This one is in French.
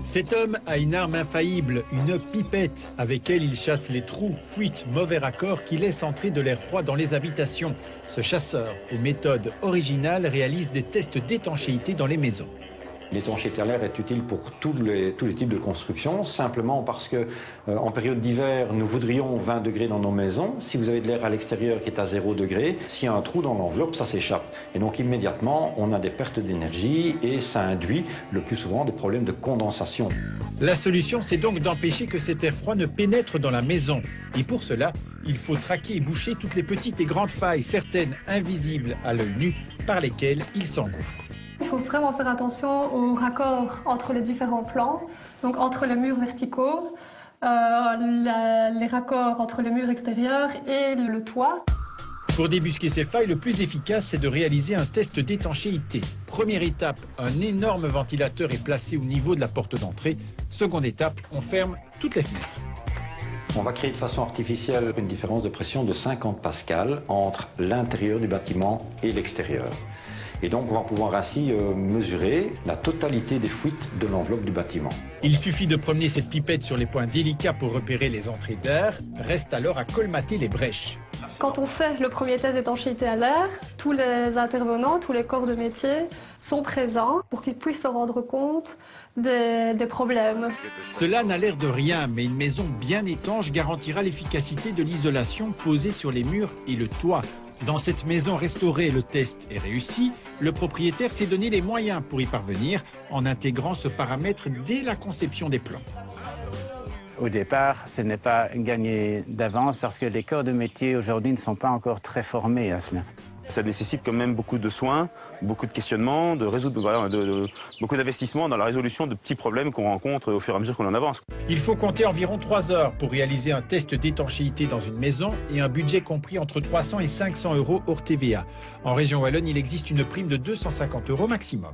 Cet homme a une arme infaillible, une pipette, avec elle il chasse les trous, fuites, mauvais raccords qui laissent entrer de l'air froid dans les habitations. Ce chasseur, aux méthodes originales, réalise des tests d'étanchéité dans les maisons. L'étanchéité à l'air est utile pour tous les types de construction, simplement parce que en période d'hiver, nous voudrions 20 degrés dans nos maisons. Si vous avez de l'air à l'extérieur qui est à 0 degré, s'il y a un trou dans l'enveloppe, ça s'échappe. Et donc immédiatement, on a des pertes d'énergie et ça induit le plus souvent des problèmes de condensation. La solution, c'est donc d'empêcher que cet air froid ne pénètre dans la maison. Et pour cela, il faut traquer et boucher toutes les petites et grandes failles, certaines invisibles à l'œil nu, par lesquelles il s'engouffre. Il faut vraiment faire attention aux raccords entre les différents plans, donc entre les murs verticaux, les raccords entre les murs extérieurs et le toit. Pour débusquer ces failles, le plus efficace, c'est de réaliser un test d'étanchéité. Première étape, un énorme ventilateur est placé au niveau de la porte d'entrée. Seconde étape, on ferme toutes les fenêtres. On va créer de façon artificielle une différence de pression de 50 pascal entre l'intérieur du bâtiment et l'extérieur. Et donc on va pouvoir ainsi mesurer la totalité des fuites de l'enveloppe du bâtiment. Il suffit de promener cette pipette sur les points délicats pour repérer les entrées d'air. Reste alors à colmater les brèches. Quand on fait le premier test d'étanchéité à l'air, tous les intervenants, tous les corps de métier sont présents pour qu'ils puissent se rendre compte des problèmes. Cela n'a l'air de rien, mais une maison bien étanche garantira l'efficacité de l'isolation posée sur les murs et le toit. Dans cette maison restaurée, le test est réussi. Le propriétaire s'est donné les moyens pour y parvenir en intégrant ce paramètre dès la conception des plans. Au départ, ce n'est pas gagné d'avance parce que les corps de métier aujourd'hui ne sont pas encore très formés à cela. Ça nécessite quand même beaucoup de soins, beaucoup de questionnements, beaucoup d'investissements dans la résolution de petits problèmes qu'on rencontre au fur et à mesure qu'on en avance. Il faut compter environ 3 heures pour réaliser un test d'étanchéité dans une maison et un budget compris entre 300 et 500 € hors TVA. En région Wallonne, il existe une prime de 250 € maximum.